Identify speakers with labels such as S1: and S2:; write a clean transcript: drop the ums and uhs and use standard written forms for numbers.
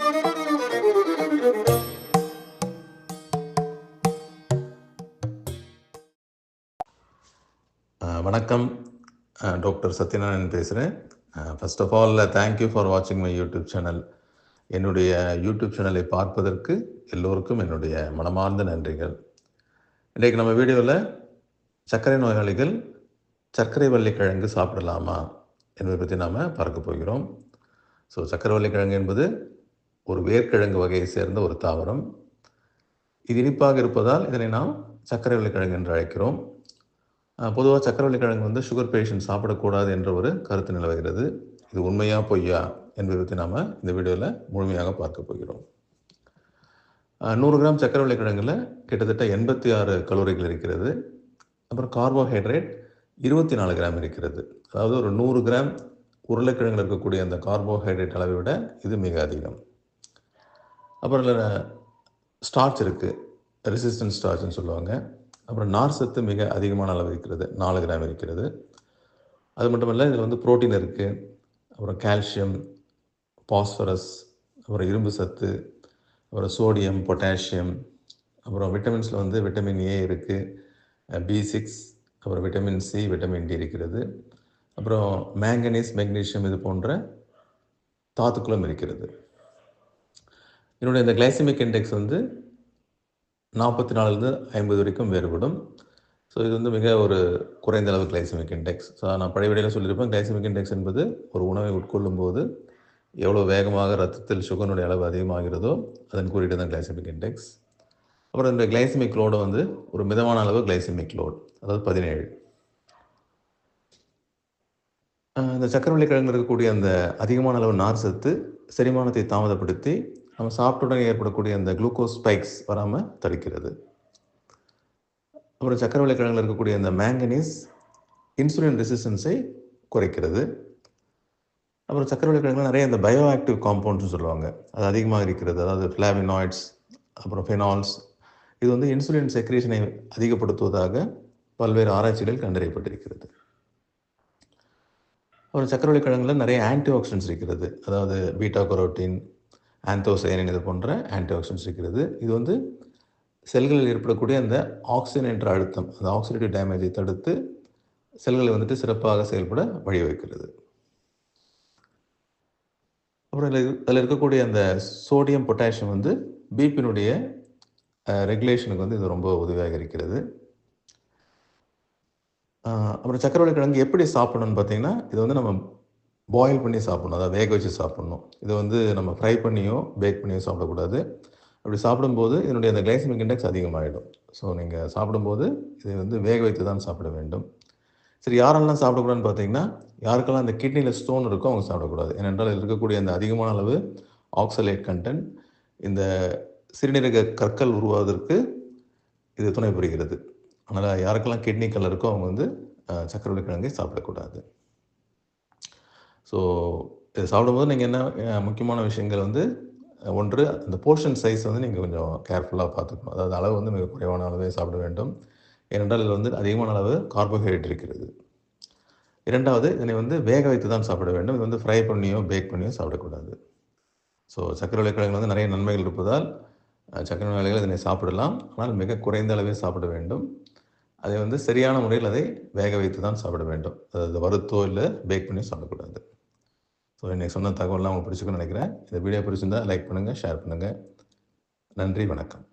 S1: வணக்கம். டாக்டர் சத்யநாராயணன் பேசுகிறேன். First of all thank you for வாட்சிங் மை யூடியூப் சேனல். என்னுடைய யூடியூப் சேனலை பார்ப்பதற்கு எல்லோருக்கும் என்னுடைய மனமார்ந்த நன்றிகள். இன்றைக்கு நம்ம வீடியோவில் சர்க்கரை நோயாளிகள் சர்க்கரை வள்ளிக்கிழங்கு சாப்பிடலாமா என்பதை பற்றி நாம் பார்க்க போகிறோம். ஸோ சர்க்கரை வள்ளிக்கிழங்கு என்பது ஒரு வேர்க்கிழங்கு வகையை சேர்ந்த ஒரு தாவரம். இது இனிப்பாக இருப்பதால் இதனை நாம் சர்க்கரை வள்ளிக்கிழங்கு என்று அழைக்கிறோம். பொதுவாக சர்க்கரை வள்ளிக்கிழங்கு வந்து சுகர் பேஷண்ட் சாப்பிடக்கூடாது என்ற ஒரு கருத்து நிலவுகிறது. இது உண்மையா பொய்யா என்பதை பற்றி நாம் இந்த வீடியோவில் முழுமையாக பார்க்க போகிறோம். 100 கிராம் சர்க்கரை வள்ளிக்கிழங்கில் கிட்டத்தட்ட 86 கலோரிகள் இருக்கிறது. அப்புறம் கார்போஹைட்ரேட் 24 கிராம் இருக்கிறது. அதாவது ஒரு 100 கிராம் உருளைக்கிழங்கில் இருக்கக்கூடிய அந்த கார்போஹைட்ரேட் அளவை விட இது மிக அதிகம். அப்புறம் ஸ்டார்ச் இருக்குது, ரெசிஸ்டன்ட் ஸ்டார்ச்னு சொல்லுவாங்க. அப்புறம் நார் சத்து மிக அதிகமான அளவு இருக்கிறது, 4 கிராம் இருக்கிறது. அது மட்டும் இல்லை, இதில் வந்து புரோட்டீன் இருக்குது, அப்புறம் கால்சியம், பாஸ்பரஸ், அப்புறம் இரும்பு சத்து, அப்புறம் சோடியம், பொட்டாசியம், அப்புறம் விட்டமின்ஸில் வந்து விட்டமின் ஏ இருக்குது, B6, அப்புறம் விட்டமின் சி, விட்டமின் டி இருக்கிறது. அப்புறம் மேங்கனீஸ், மெக்னீஷியம் இது போன்ற தாதுக்களும் இருக்கிறது. என்னுடைய இந்த கிளைசமிக் இண்டெக்ஸ் வந்து 44லேருந்து 50 வரைக்கும் வேறுபடும். ஸோ இது வந்து மிக ஒரு குறைந்த அளவு கிளைசமிக் இண்டெக்ஸ். ஸோ நான் பழைய வீடியோவில் சொல்லியிருப்பேன், கிளைசமிக் இண்டெக்ஸ் என்பது ஒரு உணவை உட்கொள்ளும் போது எவ்வளோ வேகமாக ரத்தத்தில் சுகருடைய அளவு அதிகமாகிறதோ அதன் குறியீடு தான் கிளைசமிக் இண்டெக்ஸ். அப்புறம் இந்த கிளைசமிக் லோடு வந்து ஒரு மிதமான அளவு கிளைசமிக் லோடு, அதாவது 17. இந்த சர்க்கரை வள்ளிக்கிழங்கு இருக்கக்கூடிய அந்த அதிகமான அளவு நார் சத்து செரிமானத்தை தாமதப்படுத்தி நம்ம சாப்பிட்டுடன் ஏற்படக்கூடிய அந்த குளுக்கோஸ் ஸ்பைக்ஸ் வராமல் தடுக்கிறது. அப்புறம் சர்க்கரை வள்ளிக்கிழங்கில் இருக்கக்கூடிய அந்த மேங்கனீஸ் இன்சுலின் ரெசிஸ்டன்ஸை குறைக்கிறது. அப்புறம் சர்க்கரை வள்ளிக்கிழங்குல நிறைய இந்த பயோ ஆக்டிவ் காம்பவுண்ட்ஸ்னு சொல்லுவாங்க, அது அதிகமாக இருக்கிறது. அதாவது ஃப்ளாவினாய்ட்ஸ், அப்புறம் ஃபெனால்ஸ். இது வந்து இன்சுலின் செக்ரீஷனை அதிகப்படுத்துவதாக பல்வேறு ஆராய்ச்சிகள் கண்டறியப்பட்டிருக்கிறது. அப்புறம் சர்க்கரை வள்ளிக்கிழங்குல நிறைய ஆன்டி ஆக்சிடென்ட்ஸ் இருக்கிறது. அதாவது பீட்டா கரோட்டின், ஆந்தோசைனின் இது போன்ற ஆன்டி ஆக்சிடென்ட்ஸ் இருக்கிறது. இது வந்து செல்களில் ஏற்படக்கூடிய அந்த ஆக்சிஜனேற்ற அழுத்தம், அந்த ஆக்சிடேட்டிவ் டேமேஜை தடுத்து செல்களை வந்துட்டு சிறப்பாக செயல்பட வழிவகுக்கிறது. அப்புறம் இதில் இருக்கக்கூடிய அந்த சோடியம், பொட்டாசியம் வந்து பிபியினுடைய ரெகுலேஷனுக்கு வந்து இது ரொம்ப உதவியாக இருக்கிறது. அப்புறம் சர்க்கரை வள்ளிக்கிழங்கு எப்படி சாப்பிடணும்னு பார்த்தீங்கன்னா, இது வந்து நம்ம பாயில் பண்ணி சாப்பிடணும், அதாவது வேக வச்சு சாப்பிடணும். இதை வந்து நம்ம ஃப்ரை பண்ணியோ பேக் பண்ணியோ சாப்பிடக்கூடாது. அப்படி சாப்பிடும்போது இதனுடைய அந்த கிளைசமிக் இண்டெக்ஸ் அதிகமாகிடும். ஸோ நீங்கள் சாப்பிடும்போது இதை வந்து வேக வைத்து தான் சாப்பிட வேண்டும். சரி, யாரெல்லாம் சாப்பிடக்கூடாதுன்னு பார்த்தீங்கன்னா, யாருக்கெல்லாம் அந்த கிட்னியில் ஸ்டோன் இருக்கோ அவங்க சாப்பிடக்கூடாது. ஏனென்றால் இதில் இருக்கக்கூடிய அந்த அதிகமான அளவு ஆக்சலேட் கண்டென்ட் இந்த சிறுநீரக கற்கள் உருவாவதற்கு இது துணை புரிகிறது. அதனால் யாருக்கெல்லாம் கிட்னி கல் இருக்கோ அவங்க வந்து சர்க்கரை வள்ளிக்கிழங்கை சாப்பிடக்கூடாது. ஸோ இதை சாப்பிடும்போது நீங்கள் என்ன முக்கியமான விஷயங்கள் வந்து, ஒன்று, அந்த போர்ஷன் சைஸ் வந்து நீங்கள் கொஞ்சம் கேர்ஃபுல்லாக பார்த்துக்கணும். அதாவது அளவு வந்து மிக குறைவான அளவே சாப்பிட வேண்டும். ஏனென்றால் இதில் வந்து அதிகமான அளவு கார்போஹைட்ரேட் இருக்கிறது. 2வது, இதனை வந்து வேக வைத்து தான் சாப்பிட வேண்டும். இது வந்து ஃப்ரை பண்ணியோ பேக் பண்ணியோ சாப்பிடக்கூடாது. ஸோ சர்க்கரை வள்ளிக்கிழங்கில் வந்து நிறைய நன்மைகள் இருப்பதால் சர்க்கரை நோயாளிகள் இதனை சாப்பிடலாம். ஆனால் மிக குறைந்த அளவே சாப்பிட வேண்டும். அதை வந்து சரியான முறையில் அதை வேக வைத்து தான் சாப்பிட வேண்டும். அதாவது வறுத்தோ இல்லை பேக் பண்ணியோ சாப்பிடக்கூடாது. ஸோ இன்றைக்கி சொன்ன தகவல்லாம் உங்களுக்கு பிடிச்சிருக்குன்னு நினைக்கிறேன். இந்த வீடியோ பிடிச்சிருந்தால் லைக் பண்ணுங்கள், ஷேர் பண்ணுங்கள். நன்றி, வணக்கம்.